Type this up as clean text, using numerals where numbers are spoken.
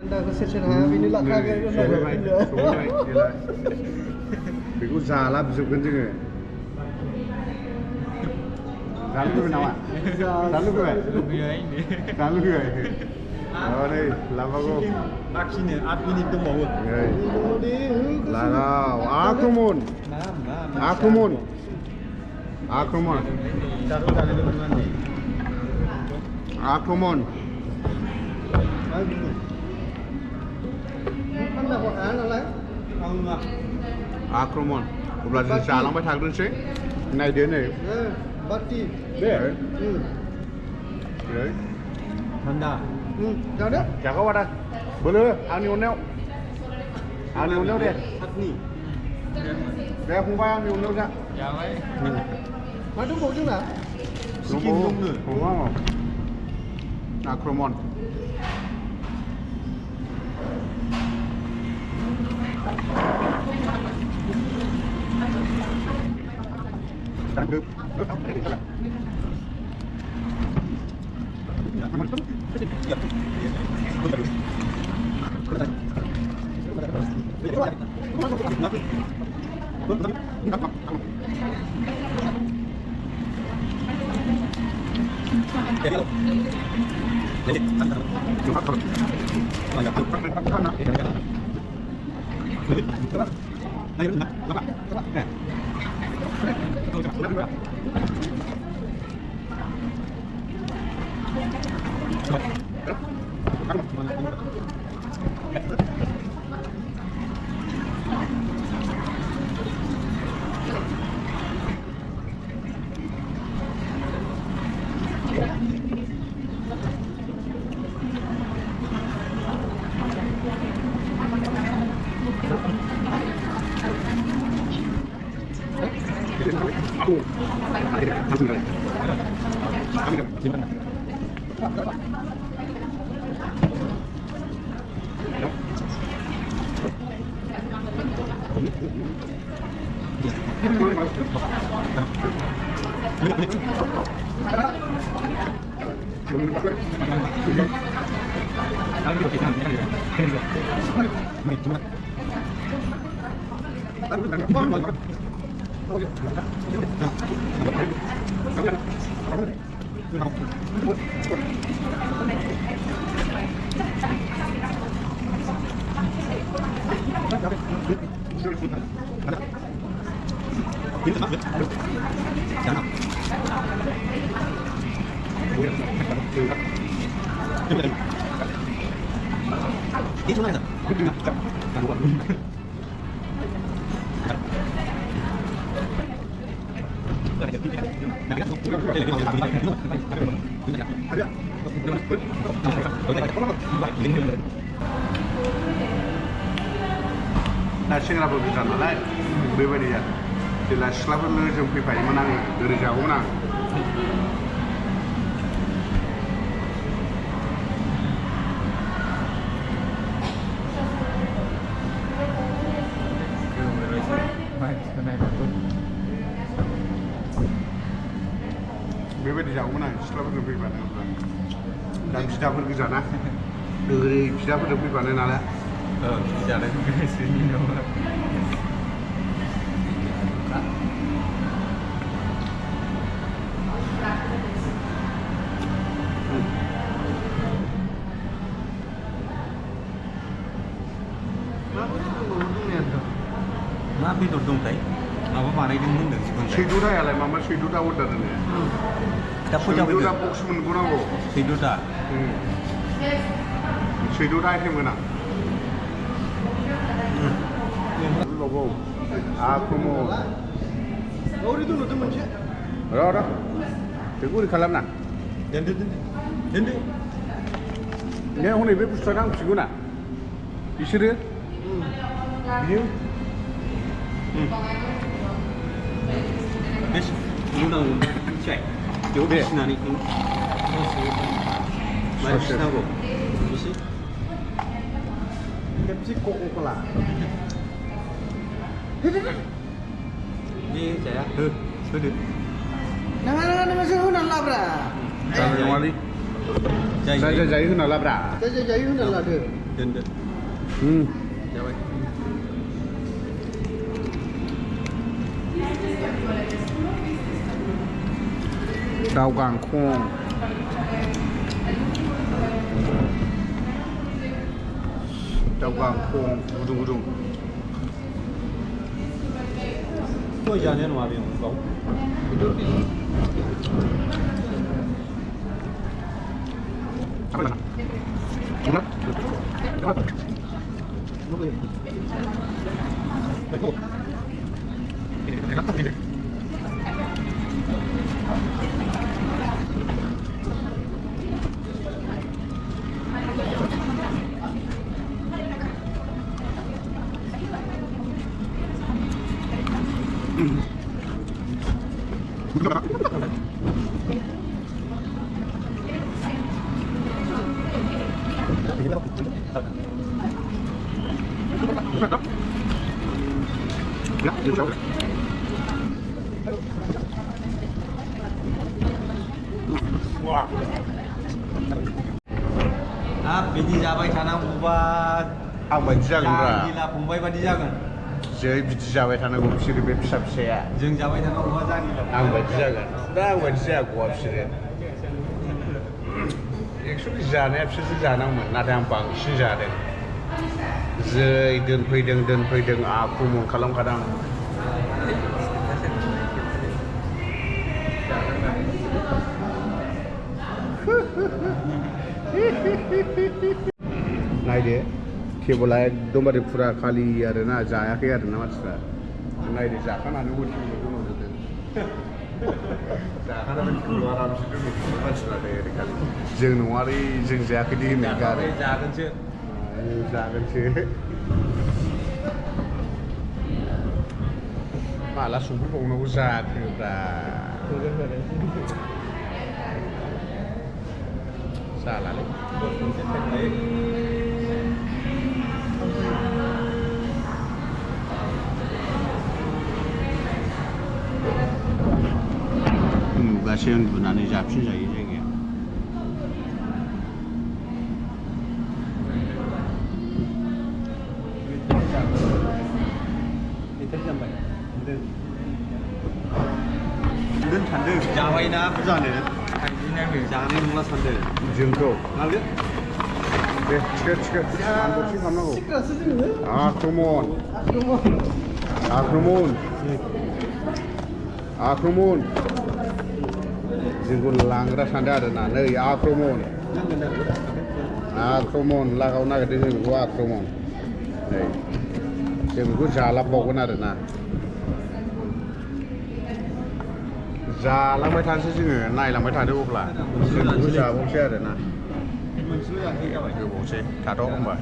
Anda kesecerah ini lah kagak Begitu salah besok kan juga. Lalu ke mana? Lalu ke mana? Lalu ke mana? Oh ni, lama ko. Aksinya, ini tu mau. Lagaw, akromon. Akromon. Akromon. Taruh kali tu mana ni? Akromon. Anda kok ana Allah. Akromon. Udah jadi salamไปทางนู้นสิในเดือนไหน Bati. There. Đấy. Tanda. Chào đấy. Chào các bạn ạ. Bữa nữa, áo nhiều neo. Áo nhiều neo đi. Hắt ni. Đây không phải áo nhiều neo ra. Chào ấy. Mà đúng bộ chứ nào? Đúng không? Đúng không? Acromon. Đang được. Nah, saya nggak berbicara nalar, berbeda ya. Jelas selama lu jumpa pai menang dari jauh menang. Berbeda jauh menang, selama jumpa pai menang. Dan kita pun ke sana, dari kita pun jumpa pai nalar. Jalan ke sini nama. Maaf itu dong tay. Apa mana ini mundur sih? Siduda ya lah, mama siduda udah nih. Dapat jawab. Siduda box mengguna go. Siduda. Siduda itu mana? Logo. Aku mau. Oh itu lu temen sih. Rora. Tegur kalam na. Dendu. Ini orang ini pustakan siguna. Isir. Biu. Bes, undang cek. Jauh di sini nih. Mari kita go. Bisa. Kepsi kok lah. Ini saya. Sudah. Nah, masih hunan lah bra. Jangan wali. Saya jadi hunan lah bra. Saya jadi hunan lah deh. दोनदो जाबाय दाउ गांखं दाउ गांखं गुदुं गुदुं 또 जानाया नङा बेयाव गाव Ya, dia jauh. Wah. बिदि जाबाय थानांगौबा आं बायदि जागोन ब्रा जानिला फंबाय बादि जागोन जै बिदि जाबाय थानांगौ बिसोरो बे फिसा फिसाया जों जाबाय थानांगौबा जानिला आं बायदि जागोन दा आं बायदि जायागौआ बिसोरो एक्सुवेलि जानाया बिसोरसो जानांगौमोन नाथाय आं बांसिन जादों जै दोनफैदों आख्रमन खालामखादों नायदो टेबोला एकदमबारे फुरा खालि आरोना जायाखै आरोना मानसिफ्रा नायदो जाखानानै उथिंबो दोनहरजोबदों जाखानानै टेबोलाव आरामसे दोनहरजोबदों मानसिफ्रा खालि जों नङालै जों जायाखै दे होननाय गारो जागोनसो माला संफैबावनांगौ जाखोब्रा जालालै नुगासे उन्दुनानै जाफिनजायो जायगाया सानदों जाबायना जानो जानाय नंला सानदों जोंखौ लांदो दे थिखो आनबक्सिं खालामनांगौ सिक्रासो जोङो आख्रमन जोंखौ लांग्रा सानदों आरोना नै आख्रमन लागाव नागिरदों जों बेखौ आख्रमन नै जों बेखौ जालाबबावगोन आरोना जालांबाय थानोसै जोङो नायलांबाय थादो अब्ला जों बेखौ जाबावसै आरोना मोनसेल' जानोसै जाबाय गोबावसै थाथ' होनबा